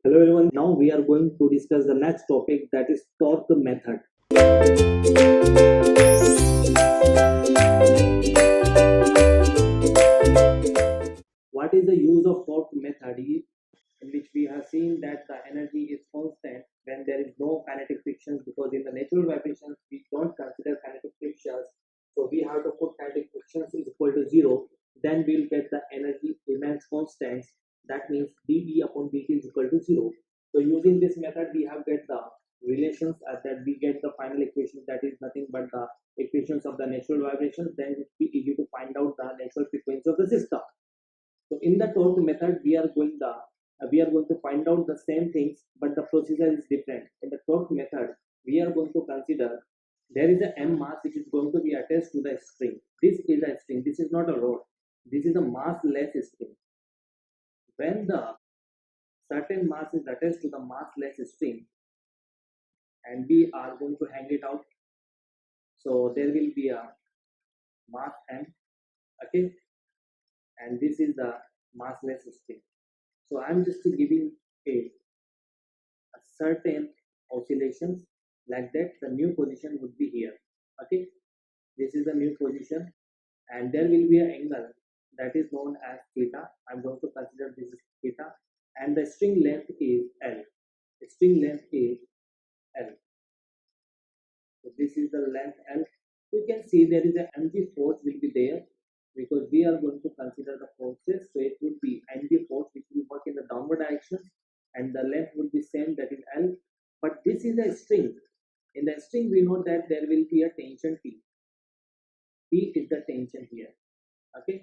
Hello everyone. Now we are going to discuss the next topic, that is torque method. What is the use of torque method? In which we have seen that the energy is constant when there is no kinetic frictions, because in the natural vibrations we don't consider kinetic frictions. So we have to put kinetic frictions is equal to 0. Then we'll get the energy remains constant. That means dE upon dt is equal to 0. So using this method we have get the relations, that we get the final equation, that is nothing but the equations of the natural vibrations. Then it will be easy to find out the natural frequency of the system. So in the torque method, we are going to find out the same things, but the procedure is different. In the torque method, we are going to consider there is a m mass which is going to be attached to the string. This is a string. This is not a rod. This is a massless string. When the certain mass is attached to the massless string, and we are going to hang it out, so there will be a mass m. Okay, and this is the massless string. So I'm just giving a certain oscillations, like that. The new position would be here. Okay, this is the new position, and there will be an angle that is known as theta. I'm going to consider this is theta, and the string length is L. The string length is L. So this is the length L. You can see there is a mg force will be there, because we are going to consider the forces. So it would be mg force which will work in the downward direction, and the length will be same, that is L. But this is a string. In the string we know that there will be a tension T. T is the tension here. Okay.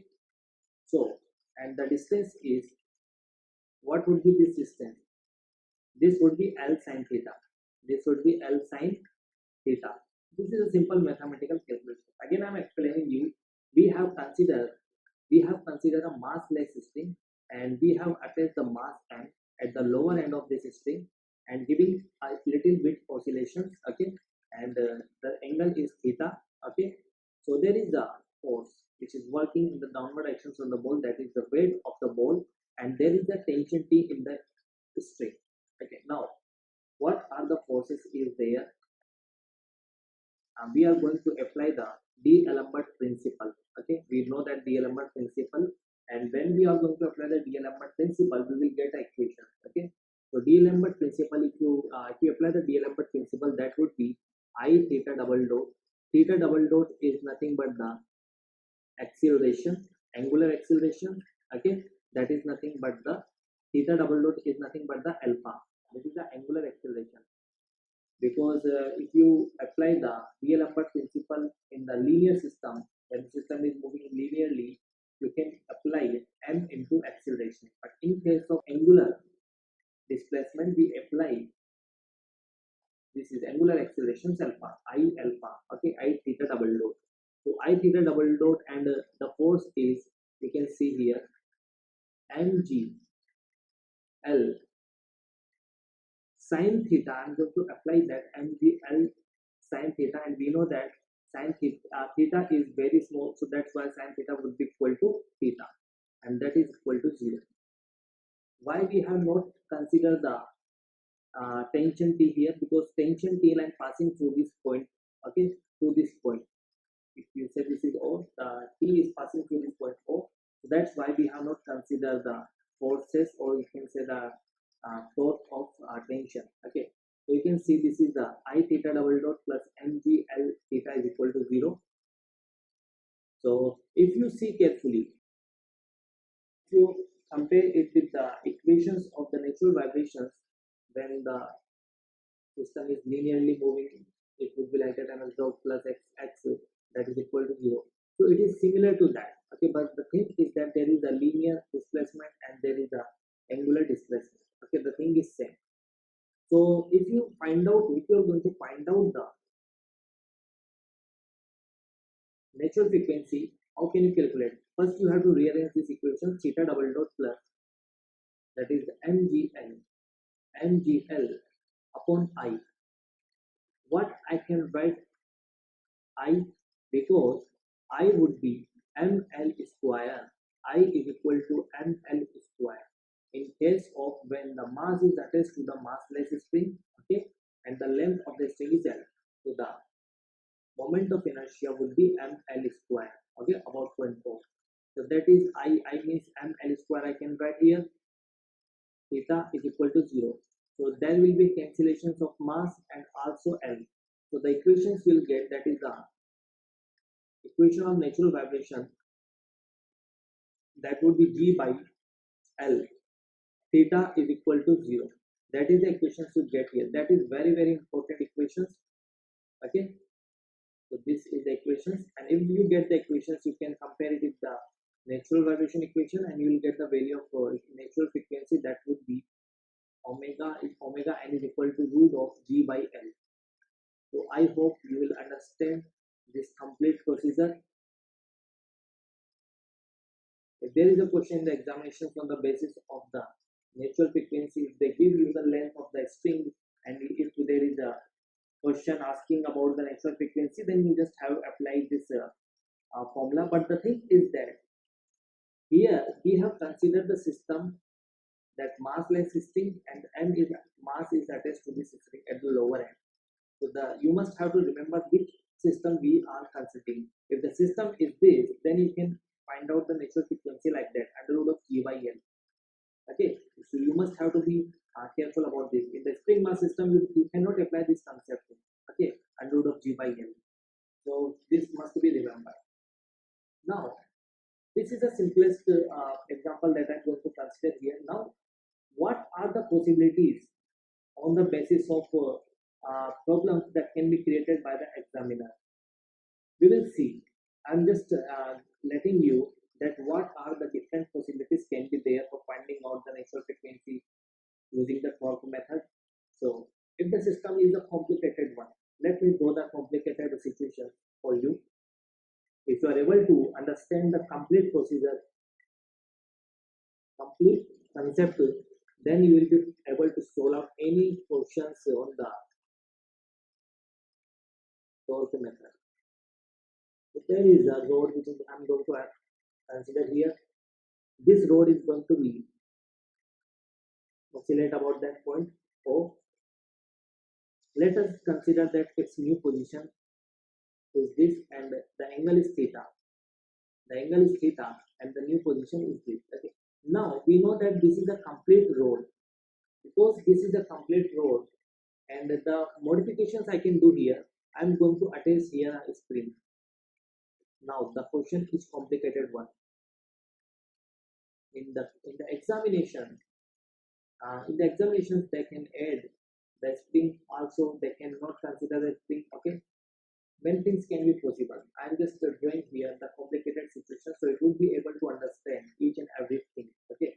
So, and the distance is, what would be this distance? This would be L sine theta. This would be L sine theta. This is a simple mathematical calculation. Again, I'm explaining you. We have considered a massless string, and we have attached the mass m at the lower end of this string, and giving a little bit oscillations. Okay, and the angle is theta. Okay, so there is a force which is working in the downward actions on the ball, that is the weight of the ball, and there is a tension T in the string. Okay, now what are the forces is there? We are going to apply the D'Alembert principle. Okay, we know that D'Alembert principle, and when we are going to apply the D'Alembert principle, we will get an equation. Okay, so D'Alembert principle, if you apply the D'Alembert principle, that would be I theta double dot. Theta double dot is nothing but the acceleration, angular acceleration. Okay, that is nothing but the theta double dot is nothing but the alpha. This is the angular acceleration, because if you apply the D'Alembert principle in the linear system, when the system is moving linearly, you can apply m into acceleration. But in case of angular displacement, we apply, this is angular acceleration alpha, I alpha. Okay, I theta double dot. So I theta double dot, and the force is, you can see here, mg L sine theta. I'm going to apply that mgl sine theta, and we know that theta is very small, so that's why sine theta would be equal to theta, and that is equal to 0. Why we have not considered the tension T here? Because tension T line passing through this point. Okay, through this point. If you say this is O, the T is passing through this point O. So that's why we have not considered the forces, or you can say the torque of tension. Okay, so you can see this is the I theta double dot plus mg L theta is equal to 0. So if you see carefully, if you compare it with the equations of the natural vibrations, when the system is linearly moving, it would be like that, and dot plus x that is equal to 0. So it is similar to that. Okay, but the thing is that there is a linear displacement and there is a angular displacement. Okay, the thing is same. So if you are going to find out the natural frequency, how can you calculate? First, you have to rearrange this equation, theta double dot plus, that is mgl upon I. What I can write I, because I would be ml square. I is equal to ml square. in case of when the mass is attached to the massless spring, okay, and the length of the string is L. So the moment of inertia would be ml square, okay, about 0.4. So that is I means ml square I can write here, theta is equal to 0. So there will be cancellations of mass and also L. So the equations we'll get, that is the equation of natural vibration, that would be G by L, theta is equal to 0. That is the equations you get here. That is very very important equations, okay. So this is the equations, and if you get the equations, you can compare it with the natural vibration equation, and you will get the value of natural frequency, that would be omega n is equal to root of G by L. So I hope you will understand this complete procedure. If there is a question in the examinations on the basis of the natural frequency, if they give you the length of the string, and if there is a question asking about the natural frequency, then you just have applied this formula. But the thing is that here we have considered the system that massless string, and m is mass is attached to this string at the lower end. So you must have to remember which system we are considering. If the system is this, then you can find out the natural frequency like that, under root of G by L. Okay, so you must have to be careful about this. In the spring mass system, you cannot apply this concept. Okay, under root of G by L. So this must be remembered. Now, this is the simplest example that I'm going to consider here. Now, what are the possibilities on the basis of problems that can be created by the examiner? We will see. I'm just letting you that what are the different possibilities can be there for finding out the natural frequency using the torque method. So, if the system is a complicated one, let me draw the complicated situation for you. If you are able to understand the complete procedure, complete concept, then you will be able to solve out any questions on the torque method. So there is a road which is I'm going to consider here. This road is going to be oscillate about that point O. Let us consider that its new position is this, and the angle is theta. The angle is theta, and the new position is this. Okay. Now we know that this is a complete road. Because this is a complete road, and the modifications I can do here, I'm going to attach here a spring. Now the question is complicated one. In the examination, they can add the spring also. They cannot consider the spring. Okay, many things can be possible. I'm just drawing here the complicated situation, so it will be able to understand each and everything. Okay.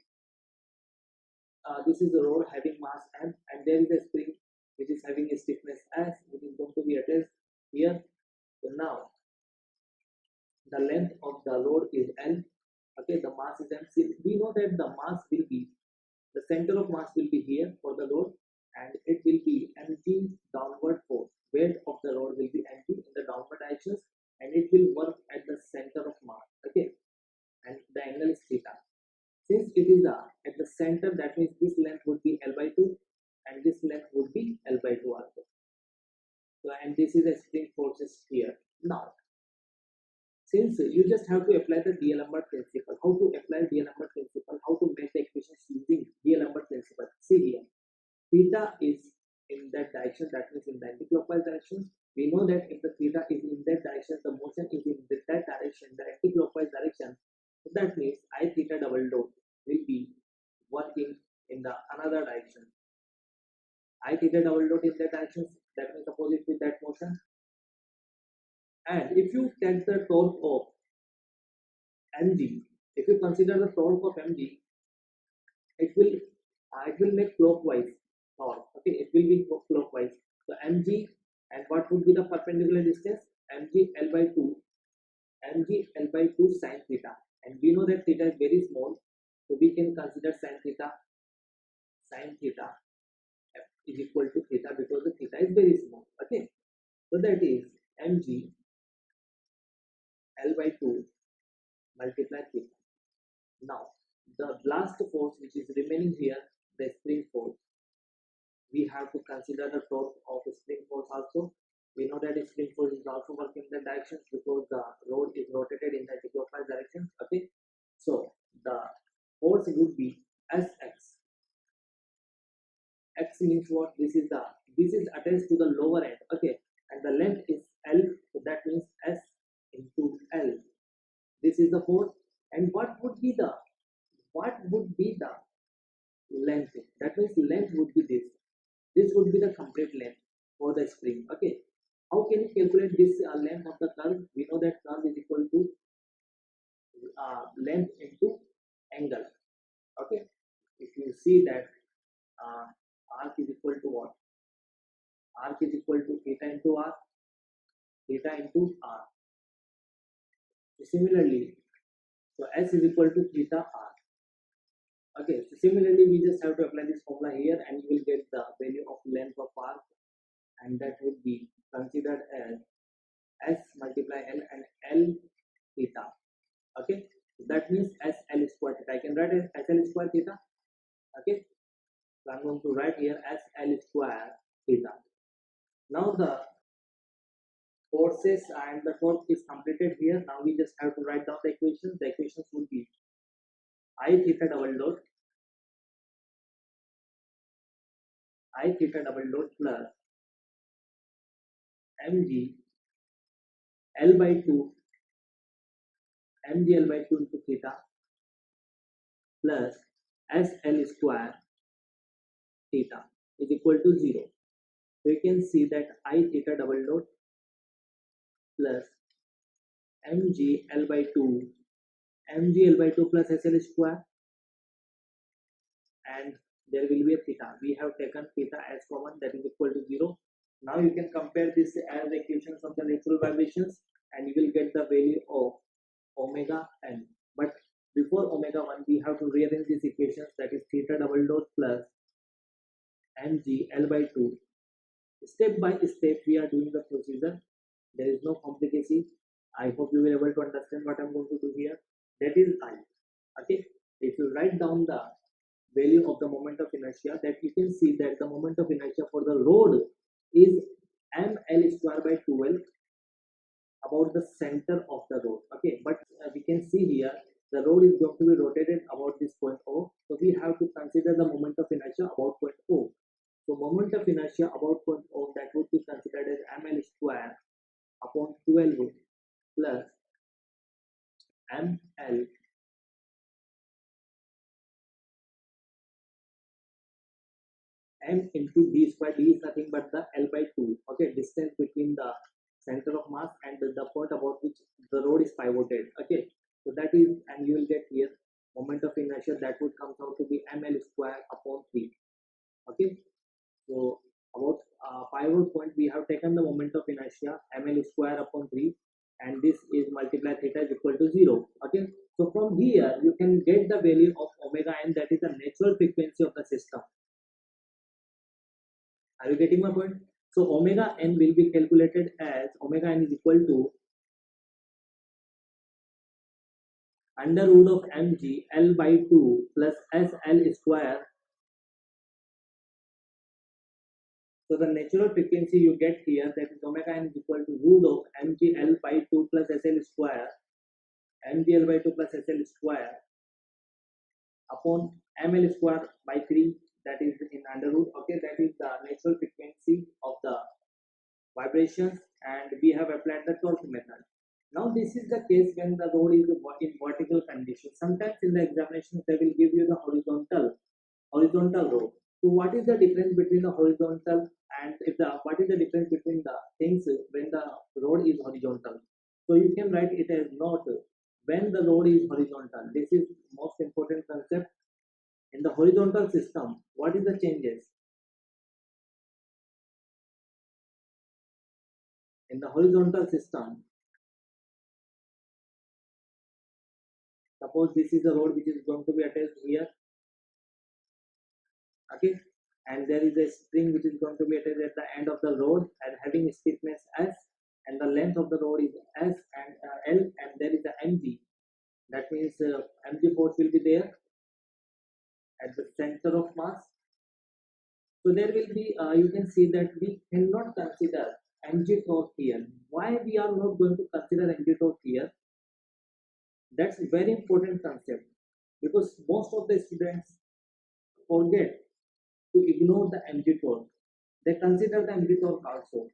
This is the road having mass m, and there is a spring which is having a stiffness s, which is going to be attached here. So now the length of the road is L. Okay, the mass is m. So we know that the mass will be, the center of mass will be here for the road, and it will be mg downward force. Weight of the road will be mg in the downward directions, and it will work at the center of mass. Okay, and the angle is theta. Since it is at the center, that means this length would be L by 2, and this length would be L by 2 also. So, and this is a spring forces here. Now, since you just have to apply the D'Alembert principle, how to apply D'Alembert principle, how to make the equations using D'Alembert principle. See here, theta is in that direction, that means in the anticlockwise direction. We know that if the theta is in that direction, the motion is in that direction, the anticlockwise direction. So that means I theta double dot will be working in the another direction. I theta double dot in that direction, that means opposite to that motion. And if you take the torque of mg, if you consider the torque of mg, it will make clockwise torque. Okay, it will be clockwise. So mg, and what would be the perpendicular distance? Mg L by 2, mg L by 2 sin theta, and we know that theta is very small, so we can consider sin theta is equal to theta, because the theta is very small. Okay, so that is mg L by 2 multiply theta. Now the last force which is remaining here, the spring force. We have to consider the torque of spring force also. We know that spring force is also working in the directions because the rod is rotated in the anti-clockwise direction. Okay, so the force would be Sx. X means what? This is attached to the lower end. Okay, and the length is L, so that means S into L. This is the force, and what would be the length? That means length would be this. This would be the complete length for the spring. Okay, how can you calculate this length of the curve? We know that curve is equal to length into angle. Okay, if you see that uh, arc is equal to what? Arc is equal to theta into r, theta into r. So similarly, so s is equal to theta r. Okay, so similarly, we just have to apply this formula here, and you will get the value of length of arc, and that would be considered as s multiply l and l theta. Okay, so that means sl square theta. I can write as sl square theta. Okay, so I'm going to write here sl square theta. Now the forces and the torque is completed here. Now we just have to write down the equations. The equations would be I theta double dot plus mg L by 2 mg L by 2 into theta plus SL square theta is equal to 0. So you can see that I theta double dot plus mg L by 2 plus SL square, and there will be a theta. We have taken theta as common, that is equal to 0. Now you can compare this as the equations of the natural vibrations, and you will get the value of omega n. But before omega 1, we have to rearrange these equations, that is theta double dot plus mg L by 2. Step by step, we are doing the procedure. There is no complication. I hope you will able to understand what I'm going to do here. That is I. Okay. If you write down the value of the moment of inertia, that you can see that the moment of inertia for the rod is ml square by 12 about the center of the rod. Okay, but we can see here the rod is going to be rotated about this point O. So we have to consider the moment of inertia about point O. So moment of inertia about point O, that would be considered as ml square upon 12 plus ml m into d square. D is nothing but the L by 2. Okay, distance between the center of mass and the point about which the rod is pivoted. Okay, so that is, and you will get here moment of inertia, that would come out to be ml square upon 3. Okay, so about pivot point, we have taken the moment of inertia ml square upon 3, and this is multiply theta is equal to 0. Okay, so from here you can get the value of omega n, that is the natural frequency of the system. Are you getting my point? So omega n will be calculated as omega n is equal to under root of mg L by 2 plus SL square. So the natural frequency you get here, that is omega n is equal to root of mg L by 2 plus SL square, mg L by 2 plus SL square upon ml square by 3, that is in under root. Okay, that is the natural frequency of the vibrations, and we have applied the torque method. Now this is the case when the rod is in vertical condition. Sometimes in the examination they will give you the horizontal rod. So what is the difference between the horizontal and what is the difference between the things when the rod is horizontal? So you can write it as not when the rod is horizontal. This is most important concept. In the horizontal system, what is the changes? In the horizontal system, suppose this is the rod which is going to be attached here. Okay, and there is a spring which is going to be attached at the end of the rod and having stiffness S, and the length of the rod is S and L, and there is the mg. That means mg force will be there. at the center of mass. So there will be, you can see that we cannot consider mg torque here. Why we are not going to consider mg torque here? That's a very important concept, because most of the students forget to ignore the mg torque. They consider the mg torque also,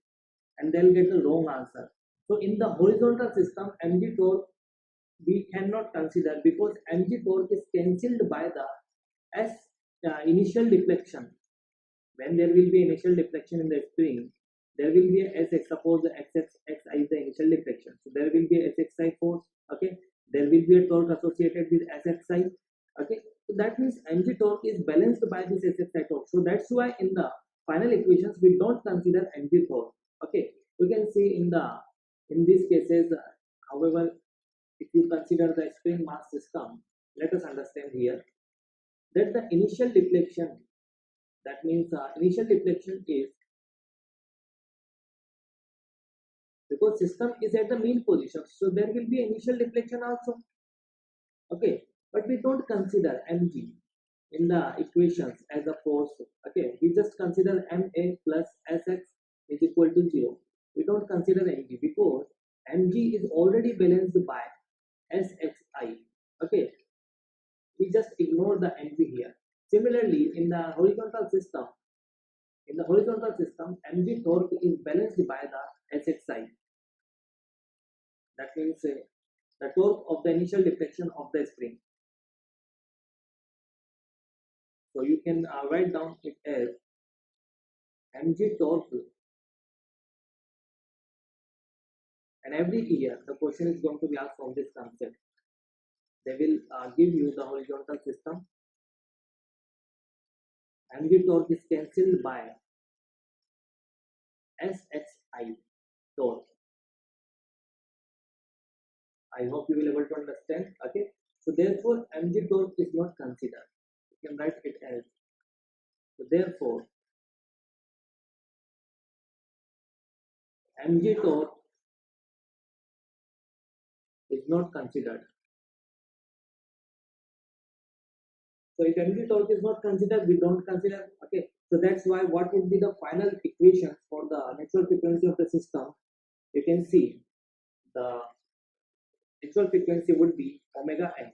and they'll get the wrong answer. So in the horizontal system, mg torque we cannot consider, because mg torque is cancelled by the s initial deflection. When there will be initial deflection in the spring, there will be a sx. Suppose the xi is the initial deflection, so there will be a sxi force. Okay, there will be a torque associated with sxi. Okay, so that means mg torque is balanced by this sxi torque. So that's why in the final equations we don't consider mg torque. Okay, you can see in these cases, however, if you consider the spring mass system, let us understand here that the initial deflection, that means initial deflection is because system is at the mean position, so there will be initial deflection also. Okay, but we don't consider mg in the equations as a force. Okay, we just consider ma plus sx is equal to 0. We don't consider mg because mg is already balanced by sxi. Okay, we just ignore the mg here. Similarly, in the horizontal system, mg torque is balanced by the sxi. That means the torque of the initial deflection of the spring. So you can write down it as mg torque, and every year the question is going to be asked from this concept. They will give you the horizontal system. Mg torque is cancelled by sxi torque. I hope you will able to understand. Okay, so therefore mg torque is not considered. You can write it as, so therefore mg torque is not considered. So if mg torque is not considered, we don't consider. Okay, so that's why what would be the final equations for the natural frequency of the system? You can see the natural frequency would be omega n.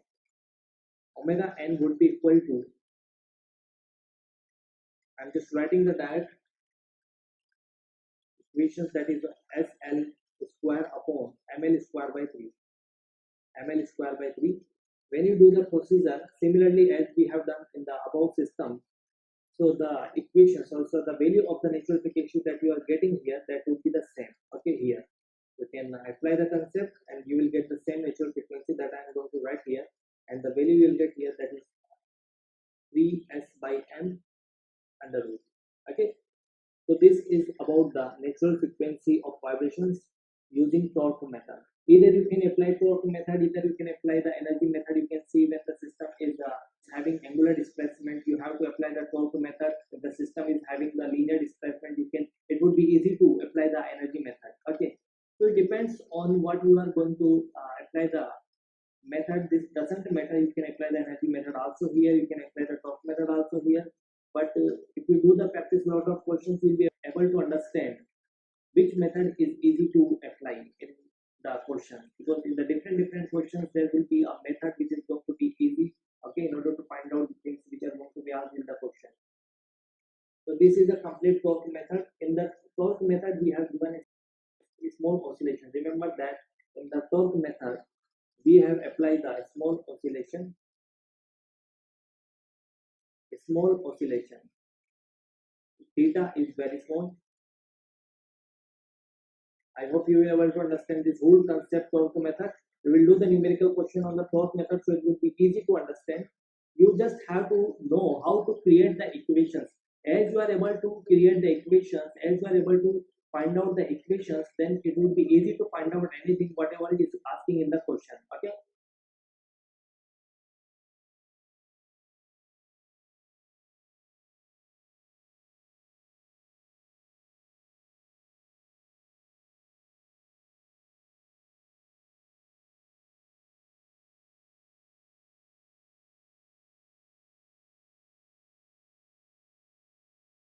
Omega n would be equal to, I'm just writing the direct equations, that is SL square upon ml square by 3. ml square by 3. When you do the procedure similarly as we have done in the above system, so the equations, also the value of the natural frequency that you are getting here, that would be the same. Okay, here you can apply the concept and you will get the same natural frequency that I am going to write here, and the value you will get here, that is 3s by m under root. Okay, so this is about the natural frequency of vibrations using torque method. Either you can apply torque method, either you can apply the energy method. You can see when the system is having angular displacement, you have to apply the torque method. If the system is having the linear displacement, it would be easy to apply the energy method. Okay, so it depends on what you are going to apply the method. This doesn't matter, you can apply the energy method also here, you can apply the torque method also here. But if you do the practice lot of questions, you'll be able to understand which method is easy to apply in the question, because in the different questions there will be a method which is going to be easy. Okay, in order to find out the things which are going to be asked in the question. So this is a complete torque method. In the torque method we have given a small oscillation. Remember that in the torque method we have applied the small oscillation. Small oscillation. Theta is very small. I hope you will be able to understand this whole concept of the method. We will do the numerical question on the torque method, so it will be easy to understand. You just have to know how to create the equations. As you are able to create the equations, as you are able to find out the equations, then it will be easy to find out anything, whatever it is asking in the question.